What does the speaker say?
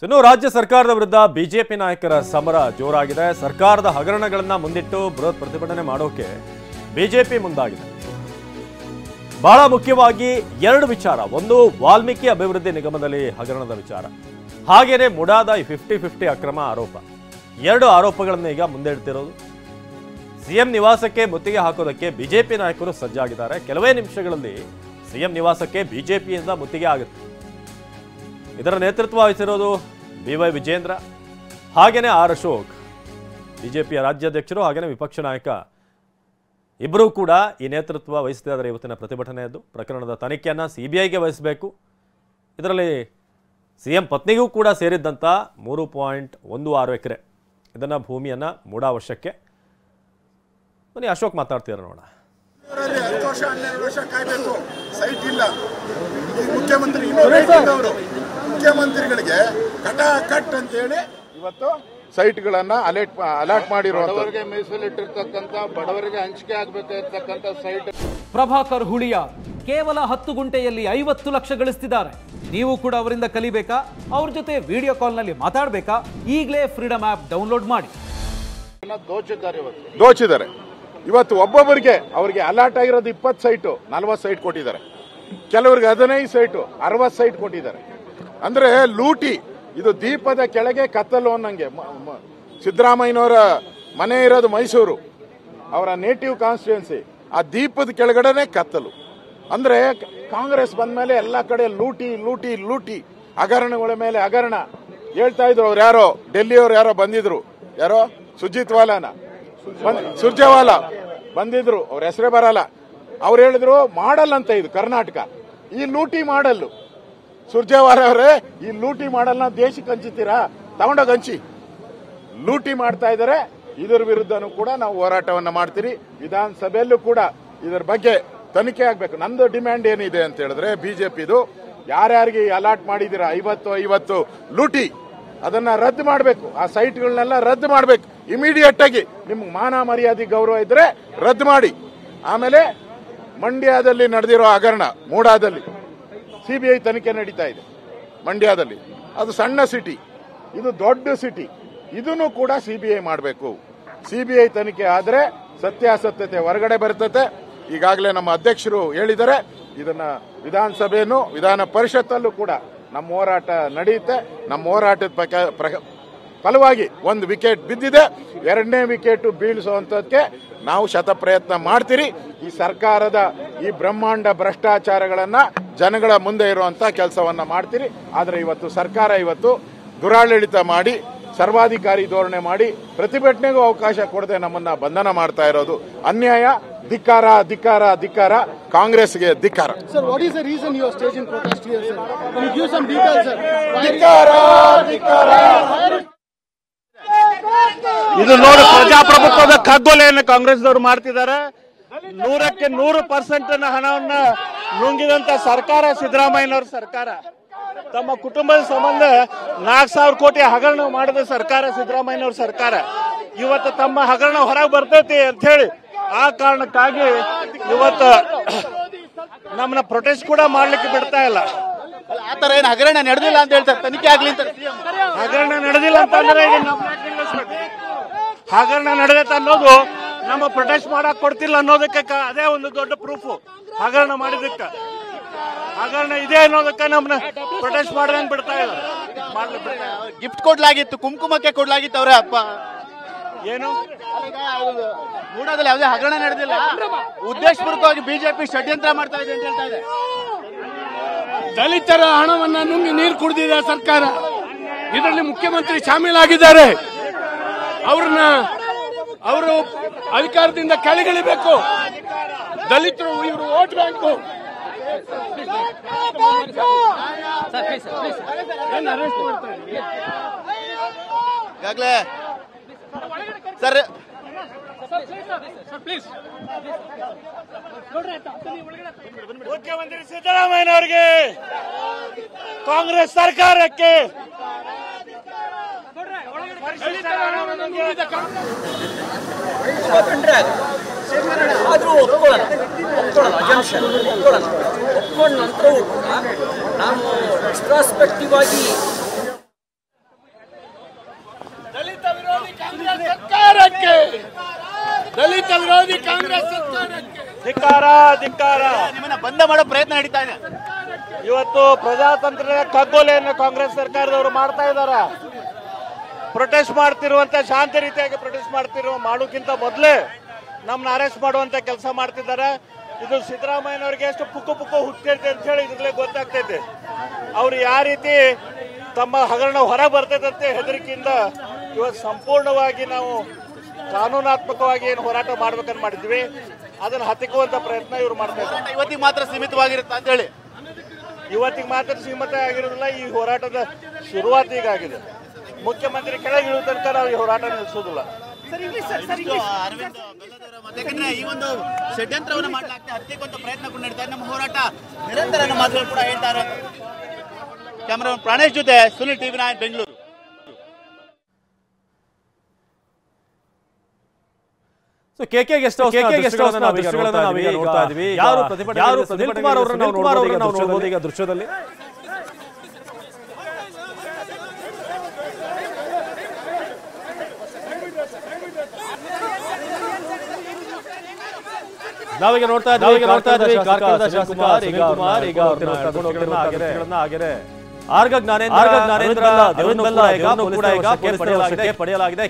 ಇನ್ನು ರಾಜ್ಯ ಸರ್ಕಾರದ ವಿರುದ್ಧ ಬಿಜೆಪಿ ನಾಯಕರ ಸಮರ ಜೋರಾಗಿದೆ. ಸರ್ಕಾರದ ಹಗರಣಗಳನ್ನ ಮುಂದಿಟ್ಟು ಬೃಹತ್ ಪ್ರತಿಭಟನೆ ಮಾಡೋಕೆ ಬಿಜೆಪಿ ಮುಂದಾಗಿದೆ. ಬಹಳ ಮುಖ್ಯವಾಗಿ ಎರಡು ವಿಚಾರ. ಒಂದು, ವಾಲ್ಮೀಕಿ ಅಭಿವೃದ್ಧಿ ನಿಗಮದಲ್ಲಿ ಹಗರಣದ ವಿಚಾರ, ಹಾಗೇನೆ ಮುಡಾದ 50-50 ಅಕ್ರಮ ಆರೋಪ. ಎರಡು ಆರೋಪಗಳನ್ನು ಈಗ ಮುಂದೆ ಇಡ್ತಿರೋದು. ಸಿಎಂ ನಿವಾಸಕ್ಕೆ ಮುತ್ತಿಗೆ ಹಾಕೋದಕ್ಕೆ ಬಿಜೆಪಿ ನಾಯಕರು ಸಜ್ಜಾಗಿದ್ದಾರೆ. ಕೆಲವೇ ನಿಮಿಷಗಳಲ್ಲಿ ಸಿಎಂ ನಿವಾಸಕ್ಕೆ ಬಿಜೆಪಿಯಿಂದ ಮುತ್ತಿಗೆ ಆಗುತ್ತೆ. ಇದರ ನೇತೃತ್ವ ವಹಿಸಿರೋದು BY ವಿಜೇಂದ್ರ, ಹಾಗೇನೆ ಆರ್ ಅಶೋಕ್, ಬಿಜೆಪಿಯ ರಾಜ್ಯಾಧ್ಯಕ್ಷರು, ಹಾಗೇನೆ ವಿಪಕ್ಷ ನಾಯಕ ಇಬ್ಬರೂ ಕೂಡ ಈ ನೇತೃತ್ವ ವಹಿಸಿದ್ದಾರೆ. ಇವತ್ತಿನ ಪ್ರತಿಭಟನೆಯದ್ದು ಪ್ರಕರಣದ ತನಿಖೆಯನ್ನು CBIಗೆ ವಹಿಸಬೇಕು. ಇದರಲ್ಲಿ ಸಿಎಂ ಪತ್ನಿಗೂ ಕೂಡ ಸೇರಿದ್ದಂಥ 3.16 ಎಕರೆ ಇದನ್ನು ಭೂಮಿಯನ್ನು ಮೂಡಾವಶ್ಯಕ್ಕೆ. ಬನ್ನಿ ಅಶೋಕ್ ಮಾತಾಡ್ತೀರ ನೋಡೋಣ. 10 ವರ್ಷ 12 ವರ್ಷ ಕಾಯಬೇಕು, ಸೈಟ್ ಇಲ್ಲ. ಮುಖ್ಯಮಂತ್ರಿ ಮುಖ್ಯಮಂತ್ರಿಗಳಿಗೆ ಕಟ್ ಅಂತ ಹೇಳಿ ಇವತ್ತು ಸೈಟ್ಗಳನ್ನ ಅಲಾಟ್ ಮಾಡಿರುವಂತವರಿಗೆ ಮೀಸಲಿಟ್ಟಿರ್ತಕ್ಕಂಥ ಬಡವರಿಗೆ ಹಂಚಿಕೆ ಆಗಬೇಕಾಗಿರ್ತಕ್ಕಂಥ ಸೈಟ್. ಪ್ರಭಾಕರ್ ಹುಳಿಯ ಕೇವಲ 10 ಗುಂಟೆಯಲ್ಲಿ 50 ಲಕ್ಷ ಗಳಿಸ್ತಿದ್ದಾರೆ. ನೀವು ಕೂಡ ಅವರಿಂದ ಕಲಿಬೇಕಾ? ಅವ್ರ ಜೊತೆ ವಿಡಿಯೋ ಕಾಲ್ನಲ್ಲಿ ಮಾತಾಡಬೇಕಾ? ಈಗಲೇ ಫ್ರೀಡಮ್ ಆಪ್ ಡೌನ್ಲೋಡ್ ಮಾಡಿ. ದೋಚಿದ್ದಾರೆ. ಇವತ್ತು ಒಬ್ಬೊಬ್ಬರಿಗೆ ಅವರಿಗೆ ಅಲಾಟ್ ಆಗಿರೋದು 20 ಸೈಟು 40 ಸೈಟ್ ಕೊಟ್ಟಿದ್ದಾರೆ. ಕೆಲವರಿಗೆ 15 ಸೈಟು 60 ಸೈಟ್ ಕೊಟ್ಟಿದ್ದಾರೆ. ಅಂದ್ರೆ ಲೂಟಿ. ಇದು ದೀಪದ ಕೆಳಗೆ ಕತ್ತಲು ಅನ್ನಂಗೆ. ಸಿದ್ದರಾಮಯ್ಯನವರ ಮನೆ ಇರೋದು ಮೈಸೂರು, ಅವರ ನೇಟಿವ್ ಕಾನ್ಸ್ಟಿಟ್ಯೂನ್ಸಿ. ಆ ದೀಪದ ಕೆಳಗಡೆನೆ ಕತ್ತಲು. ಅಂದ್ರೆ ಕಾಂಗ್ರೆಸ್ ಬಂದ ಮೇಲೆ ಎಲ್ಲ ಕಡೆ ಲೂಟಿ ಲೂಟಿ ಲೂಟಿ, ಹಗರಣಗಳ ಮೇಲೆ ಹಗರಣ. ಹೇಳ್ತಾ ಇದ್ರು ಅವ್ರು ಯಾರೋ ಡೆಲ್ಲಿಯವ್ರು ಯಾರೋ ಬಂದಿದ್ರು, ಯಾರೋ ಸುರ್ಜೇವಾಲಾ ಬಂದಿದ್ರು, ಅವ್ರ ಹೆಸರೇ ಬರಲ್ಲ. ಅವ್ರು ಹೇಳಿದ್ರು ಮಾಡಲ್ ಅಂತ ಇದು ಕರ್ನಾಟಕ. ಈ ಲೂಟಿ ಮಾಡಲ್ಲು ಸುರ್ಜೇವಾಲಾ ಅವರೇ, ಈ ಲೂಟಿ ಮಾಡಲ್ನ ದೇಶಕ್ಕೆ ಹಂಚುತ್ತೀರಾ? ತಗೊಂಡೋಗಿ ಹಂಚಿ. ಲೂಟಿ ಮಾಡ್ತಾ ಇದ್ದಾರೆ. ಇದರ ವಿರುದ್ಧನೂ ಕೂಡ ನಾವು ಹೋರಾಟವನ್ನ ಮಾಡ್ತೀರಿ. ವಿಧಾನಸಭೆಯಲ್ಲೂ ಕೂಡ ಇದರ ಬಗ್ಗೆ ತನಿಖೆ ಆಗ್ಬೇಕು. ನಂದು ಡಿಮ್ಯಾಂಡ್ ಏನಿದೆ ಅಂತ ಹೇಳಿದ್ರೆ, ಬಿಜೆಪಿದು ಯಾರ್ಯಾರಿಗೆ ಅಲಾಟ್ ಮಾಡಿದೀರಾ 50 ಲೂಟಿ, ಅದನ್ನ ರದ್ದು ಮಾಡಬೇಕು. ಆ ಸೈಟ್ಗಳನ್ನೆಲ್ಲ ರದ್ದು ಮಾಡಬೇಕು ಇಮಿಡಿಯೇಟ್ ಆಗಿ. ನಿಮ್ಗೆ ಮಾನ ಮರ್ಯಾದೆ ಗೌರವ ಇದ್ರೆ ರದ್ದು ಮಾಡಿ. ಆಮೇಲೆ ಮಂಡ್ಯದಲ್ಲಿ ನಡೆದಿರೋ ಹಗರಣ, ಮೂಡಾದಲ್ಲಿ CBI ತನಿಖೆ ನಡೀತಾ ಇದೆ. ಮಂಡ್ಯದಲ್ಲಿ ಅದು ಸಣ್ಣ ಸಿಟಿ, ಇದು ದೊಡ್ಡ ಸಿಟಿ. ಇದನ್ನು ಕೂಡ CBI ಮಾಡಬೇಕು. CBI ತನಿಖೆ ಆದ್ರೆ ಸತ್ಯಾಸತ್ಯತೆ ಹೊರಗಡೆ ಬರ್ತದೆ. ಈಗಾಗಲೇ ನಮ್ಮ ಅಧ್ಯಕ್ಷರು ಹೇಳಿದ್ದಾರೆ. ಇದನ್ನ ವಿಧಾನಸಭೆಯನ್ನು ವಿಧಾನ ಪರಿಷತ್ತಲ್ಲೂ ಕೂಡ ನಮ್ಮ ಹೋರಾಟ ನಡೆಯುತ್ತೆ. ನಮ್ಮ ಹೋರಾಟದ ಫಲವಾಗಿ 1 ವಿಕೆಟ್ ಬಿದ್ದಿದೆ. 2ನೇ ವಿಕೆಟ್ ಬೀಳಿಸುವಂತದಕ್ಕೆ ನಾವು ಶತ ಪ್ರಯತ್ನ ಮಾಡ್ತೀರಿ. ಈ ಸರ್ಕಾರದ ಈ ಬ್ರಹ್ಮಾಂಡ ಭ್ರಷ್ಟಾಚಾರಗಳನ್ನ ಜನಗಳ ಮುಂದೆ ಇರುವಂತ ಕೆಲಸವನ್ನ ಮಾಡ್ತೀರಿ. ಆದ್ರೆ ಇವತ್ತು ಸರ್ಕಾರ ದುರಾಡಳಿತ ಮಾಡಿ, ಸರ್ವಾಧಿಕಾರಿ ಧೋರಣೆ ಮಾಡಿ, ಪ್ರತಿಭಟನೆಗೂ ಅವಕಾಶ ಕೊಡದೆ ನಮ್ಮನ್ನ ಬಂಧನ ಮಾಡ್ತಾ ಇರೋದು ಅನ್ಯಾಯ. ಧಿಕ್ಕಾರ ಧಿಕ್ಕಾರ ಧಿಕ್ಕಾರ, ಕಾಂಗ್ರೆಸ್ಗೆ ಧಿಕ್ಕಾರ. Sir, what is the reason you are staging protest here, sir? Can you give some details, sir? ಧಿಕ್ಕಾರ ಧಿಕ್ಕಾರ. ಇದು ನೋಡಿ, ಪ್ರಜಾಪ್ರಭುತ್ವದ ಕಗ್ಗೊಲೆಯನ್ನು ಕಾಂಗ್ರೆಸ್ನವರು ಮಾಡ್ತಿದ್ದಾರೆ. 100ಕ್ಕೆ 100% ಹಣವನ್ನ ನುಂಗಿದಂತ ಸರ್ಕಾರ ಸಿದ್ದರಾಮಯ್ಯನವರ ಸರ್ಕಾರ. ತಮ್ಮ ಕುಟುಂಬದ ಸಂಬಂಧ 4,000 ಕೋಟಿ ಹಗರಣ ಮಾಡಿದ ಸರ್ಕಾರ ಸಿದ್ದರಾಮಯ್ಯನವರ ಸರ್ಕಾರ. ಇವತ್ತು ತಮ್ಮ ಹಗರಣ ಹೊರಗೆ ಬರ್ತೈತಿ ಅಂತ ಹೇಳಿ ಆ ಕಾರಣಕ್ಕಾಗಿ ಇವತ್ತು ನಮ್ಮನ್ನ ಪ್ರೊಟೆಸ್ಟ್ ಕೂಡ ಮಾಡ್ಲಿಕ್ಕೆ ಬಿಡ್ತಾ ಇಲ್ಲ. ಆತರ ಏನು ಹಗರಣ ನಡೆದಿಲ್ಲ ಅಂತ ಹೇಳ್ತಾರೆ, ತನಿಖೆ ಆಗ್ಲಿ ಅಂತ. ಹಗರಣ ನಡೆದಿಲ್ಲ ಅಂತಂದ್ರೆ ಹಗರಣ ನಡೆದೈತೆ ಅನ್ನೋದು ನಮ್ಮ ಪ್ರೊಟೆಸ್ಟ್ ಮಾಡಕ್ ಕೊಡ್ತಿಲ್ಲ ಅನ್ನೋದಕ್ಕೆ ಅದೇ ಒಂದು ದೊಡ್ಡ ಪ್ರೂಫ್. ಹಗರಣ ಮಾಡಿದಕ್ಕೆ, ಹಗರಣ ಇದೆ ಅನ್ನೋದಕ್ಕೆ ನಮ್ಮನ್ನ ಪ್ರೊಟೆಸ್ಟ್ ಮಾಡದಂಗ್ ಬಿಡ್ತಾ ಇಲ್ಲ. ಗಿಫ್ಟ್ ಕೊಡ್ಲಾಗಿತ್ತು, ಕುಂಕುಮಕ್ಕೆ ಕೊಡ್ಲಾಗಿತ್ತು ಅವರ ಅಪ್ಪ. ಏನು ಮೂಡಾದಲ್ಲಿ ಯಾವುದೇ ಹಗರಣ ನಡೆದಿಲ್ಲ, ಉದ್ದೇಶಪೂರ್ವಕವಾಗಿ ಬಿಜೆಪಿ ಷಡ್ಯಂತ್ರ ಮಾಡ್ತಾ ಇದೆ ಅಂತ ಹೇಳ್ತಾ ಇದೆ. ದಲಿತರ ಹಣವನ್ನ ನುಂಗಿ ನೀರು ಕುಡಿದಿದೆ ಸರ್ಕಾರ. ಇದರಲ್ಲಿ ಮುಖ್ಯಮಂತ್ರಿ ಶಾಮೀಲಾಗಿದ್ದಾರೆ. ಅವರು ಅಧಿಕಾರದಿಂದ ಕೆಳಗಿಳಿಬೇಕು. ದಲಿತರು ಇವರು ವೋಟ್ ಬ್ಯಾಂಕು. ಈಗಾಗಲೇ ಸರ್ ಮುಖ್ಯಮಂತ್ರಿ ಸಿದ್ದರಾಮಯ್ಯನವರಿಗೆ, ಕಾಂಗ್ರೆಸ್ ಸರ್ಕಾರಕ್ಕೆ ಆದರೂ ಒಪ್ಕೊಳ್ಳೋಣ ಅಜಂಪ್ಷನ್ ಒಪ್ಕೊಂಡ ನಂತರವೂ ಕೂಡ ನಾವು ಎಕ್ಸ್ಟ್ರಾಸ್ಪೆಕ್ಟಿವ್ ಆಗಿ ವಿರೋಧಿ ಕಾಂಗ್ರೆಸ್ ಸರ್ಕಾರಕ್ಕೆ ಧಿಕ್ಕಾರ ಧಿಕ್ಕಾರ. ನಿಮ್ಮನ್ನ ಬಂದ ಮಾಡೋ ಪ್ರಯತ್ನ ನಡೀತಾ ಇದೆ. ಇವತ್ತು ಪ್ರಜಾತಂತ್ರದ ಕಗ್ಗೊಲೆಯನ್ನು ಕಾಂಗ್ರೆಸ್ ಸರ್ಕಾರದವರು ಮಾಡ್ತಾ ಇದ್ದಾರೆ. ಪ್ರೊಟೆಸ್ಟ್ ಮಾಡ್ತಿರುವಂತ ಶಾಂತಿ ರೀತಿಯಾಗಿ ಪ್ರೊಟೆಸ್ಟ್ ಮಾಡೋಕ್ಕಿಂತ ಮೊದಲೇ ನಮ್ಮನ್ನ ಅರೆಸ್ಟ್ ಮಾಡುವಂತ ಕೆಲಸ ಮಾಡ್ತಿದ್ದಾರೆ. ಇದು ಸಿದ್ದರಾಮಯ್ಯನವರಿಗೆ ಎಷ್ಟು ಪುಕ್ಕು ಹುಟ್ಟಿರ್ತೈತೆ ಅಂತ ಹೇಳಿ ಇದ್ರಲ್ಲೇ ಗೊತ್ತಾಗ್ತೈತೆ. ಅವ್ರು ಯಾವ ರೀತಿ ತಮ್ಮ ಹಗರಣ ಹೊರ ಬರ್ತೈತೆ ಹೆದರಿಕೆಯಿಂದ ಇವತ್ತು ಸಂಪೂರ್ಣವಾಗಿ ನಾವು ಕಾನೂನಾತ್ಮಕವಾಗಿ ಏನು ಹೋರಾಟ ಮಾಡ್ಬೇಕಂತ ಮಾಡಿದ್ವಿ, ಅದನ್ನು ಹತ್ತಿಕ್ಕುವಂತ ಪ್ರಯತ್ನ ಇವ್ರು ಮಾಡ್ತಾ ಇದ್ದಾರೆ. ಇವತ್ತಿಗೆ ಮಾತ್ರ ಸೀಮಿತವಾಗಿರುತ್ತೆ ಅಂತ ಹೇಳಿ. ಇವತ್ತಿಗೆ ಮಾತ್ರ ಸೀಮಿತ ಆಗಿರೋದಿಲ್ಲ. ಈ ಹೋರಾಟದ ಶುರುವಾತ್ ಈಗಾಗಿದೆ. ಮುಖ್ಯಮಂತ್ರಿ ಕೆಳಗೆ ಇಳಿದ ತನಕ ನಾವು ಈ ಹೋರಾಟ ನಿಲ್ಲಿಸೋದಿಲ್ಲ. ಅರವಿಂದ್ ಯಾಕಂದ್ರೆ ಈ ಒಂದು ಷಡ್ಯಂತ್ರವನ್ನು ಮಾಡಲಾಗ್ತದೆ, ಹತ್ತಿಕ್ಕುವಂತ ಪ್ರಯತ್ನ ಕೂಡ ನಡೀತಾ ಇದೆ. ನಮ್ಮ ಹೋರಾಟ ನಿರಂತರ ಅನ್ನೋ ಮಾತುಗಳು ಕೂಡ ಹೇಳ್ತಾರೆ. ಕ್ಯಾಮರಾಮನ್ ಪ್ರಾಣೇಶ್ ಜೊತೆ Sunil TV9 Bengaluru. KK guest house ದೃಶ್ಯಗಳನ್ನು ನಾವೀಗ ನೋಡ್ತಾ ಇದ್ವಿ. ಯಾರು ಸುನಿಲ್ ಕುಮಾರ್ ಅವರನ್ನು ನಾವು ನೋಡಬಹುದು ಈಗ ದೃಶ್ಯದಲ್ಲಿ. ನಾವೀಗ ನೋಡ್ತಾ ಇದ್ವಿ ಕಾರ್ಕಳದ ಶಾಸಕ ಸುನಿಲ್ ಕುಮಾರ್ ಈಗ ಆರ್ಗ ಜ್ಞಾನೇಂದ್ರ ದೇವರನ್ನು ಕೂಡ ಈಗ ಪೊಲೀಸರ ವಶಕ್ಕೆ ಪಡೆಯಲಾಗಿದೆ.